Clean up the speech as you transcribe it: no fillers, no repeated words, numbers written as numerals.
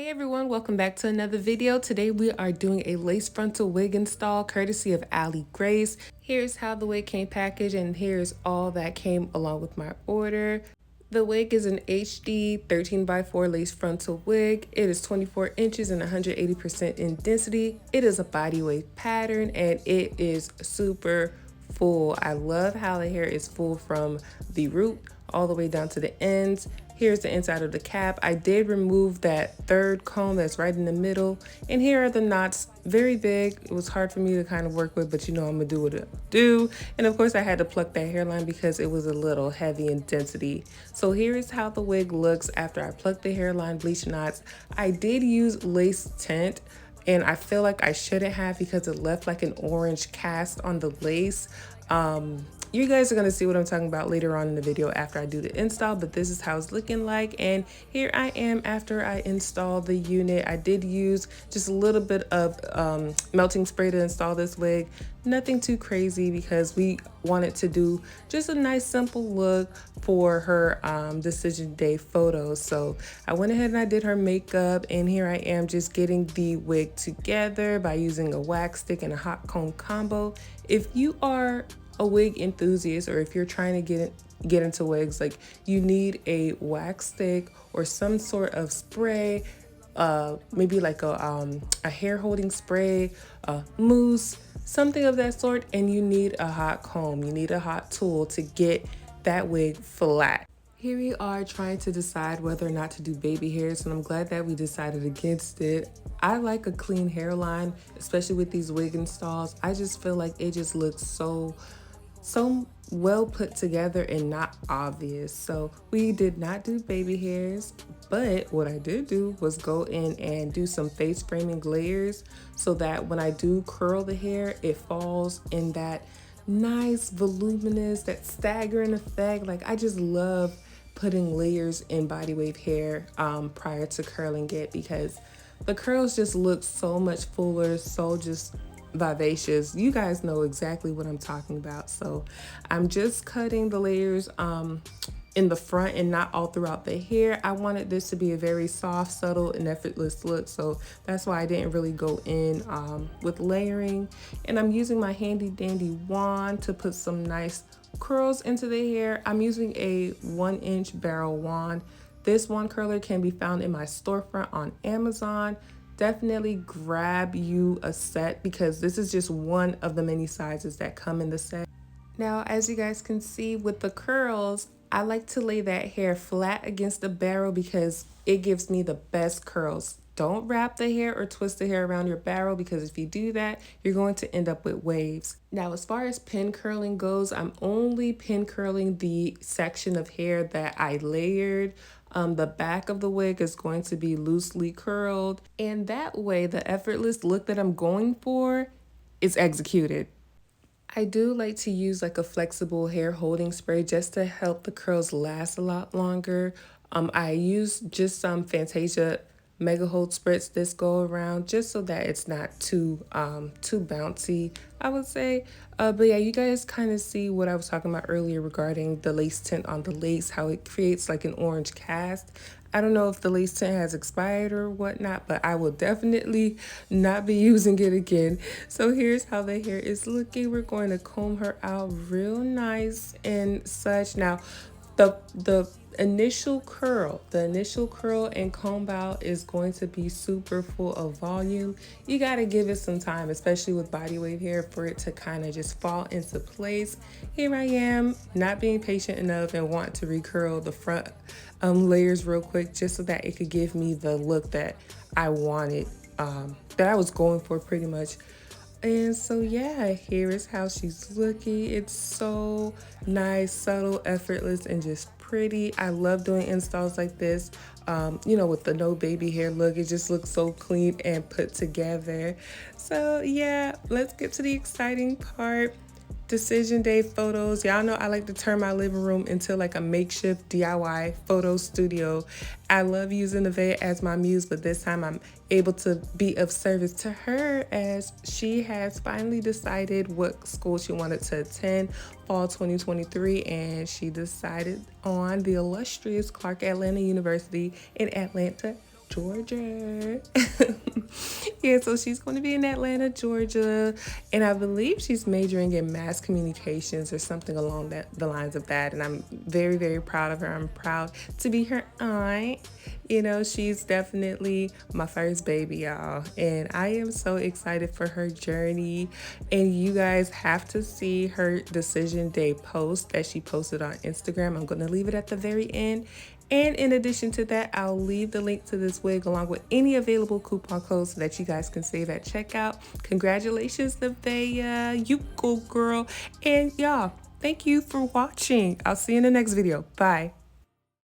Hey everyone, welcome back to another video. Today we are doing a lace frontal wig install courtesy of Ali Grace. Here's how the wig came packaged and here's all that came along with my order. The wig is an HD 13x4 lace frontal wig. It is 24 inches and 180% in density. It is a body wave pattern and it is super full. I love how the hair is full from the root all the way down to the ends. Here's the inside of the cap. I did remove that third comb that's right in the middle. And here are the knots, very big. It was hard for me to kind of work with, but you know I'm gonna do what I do. And of course I had to pluck that hairline because it was a little heavy in density. So here is how the wig looks after I plucked the hairline, bleach knots. I did use lace tint and I feel like I shouldn't have because it left like an orange cast on the lace. You guys are going to see what I'm talking about later on in the video after I do the install, but this is how it's looking like. And here I am after I installed the unit. I did use just a little bit of melting spray to install this wig. Nothing too crazy because we wanted to do just a nice simple look for her decision day photos. So I went ahead and I did her makeup, and here I am just getting the wig together by using a wax stick and a hot comb combo. If you are a wig enthusiast or if you're trying to get into wigs, like you need a wax stick or some sort of spray, maybe like a hair holding spray, mousse, something of that sort, and you need a hot comb, you need a hot tool to get that wig flat. Here we are trying to decide whether or not to do baby hairs, and I'm glad that we decided against it. I like a clean hairline, especially with these wig installs. I just feel like it just looks so well put together and not obvious. So we did not do baby hairs, but what I did do was go in and do some face framing layers so that when I do curl the hair, it falls in that nice voluminous, that staggering effect. Like I just love putting layers in body wave hair prior to curling it because the curls just look so much fuller, so just vivacious. You guys know exactly what I'm talking about. So I'm just cutting the layers in the front and not all throughout the hair. I wanted this to be a very soft, subtle, and effortless look, so that's why I didn't really go in with layering. And I'm using my handy dandy wand to put some nice curls into the hair. I'm using a 1-inch barrel wand. This wand curler can be found in my storefront on Amazon. Definitely grab you a set because this is just one of the many sizes that come in the set. Now, as you guys can see with the curls, I like to lay that hair flat against the barrel because it gives me the best curls. Don't wrap the hair or twist the hair around your barrel because if you do that, you're going to end up with waves. Now, as far as pin curling goes, I'm only pin curling the section of hair that I layered. The back of the wig is going to be loosely curled, and that way the effortless look that I'm going for is executed. I do like to use like a flexible hair holding spray just to help the curls last a lot longer. I use just some Fantasia Mega Hold Spritz this go around just so that it's not too bouncy, I would say. But yeah, you guys kind of see what I was talking about earlier regarding the lace tint on the lace, how it creates like an orange cast. I don't know if the lace tint has expired or whatnot, but I will definitely not be using it again. So here's how the hair is looking. We're going to comb her out real nice and such. Now, the initial curl and comb out is going to be super full of volume. You got to give it some time, especially with body wave hair, for it to kind of just fall into place. Here I am not being patient enough and want to recurl the front layers real quick just so that it could give me the look that I wanted, that I was going for pretty much. And so yeah, here is how she's looking. It's so nice, subtle, effortless, and just pretty. I love doing installs like this, you know, with the no baby hair look. It just looks so clean and put together. So yeah, let's get to the exciting part. Decision day photos. Y'all know I like to turn my living room into like a makeshift DIY photo studio. I love using Nevaeh as my muse, but this time I'm able to be of service to her as she has finally decided what school she wanted to attend fall 2023, and she decided on the illustrious Clark Atlanta University in Atlanta, Georgia. Yeah, so she's going to be in Atlanta, Georgia, and I believe she's majoring in mass communications or something along the lines of that. And I'm very, very proud of her. I'm proud to be her aunt. You know, she's definitely my first baby, y'all, and I am so excited for her journey. And you guys have to see her decision day post that she posted on Instagram. I'm going to leave it at the very end. And in addition to that, I'll leave the link to this wig along with any available coupon codes so that you guys can save at checkout. Congratulations, Nevaeh. You go, girl. And y'all, thank you for watching. I'll see you in the next video. Bye.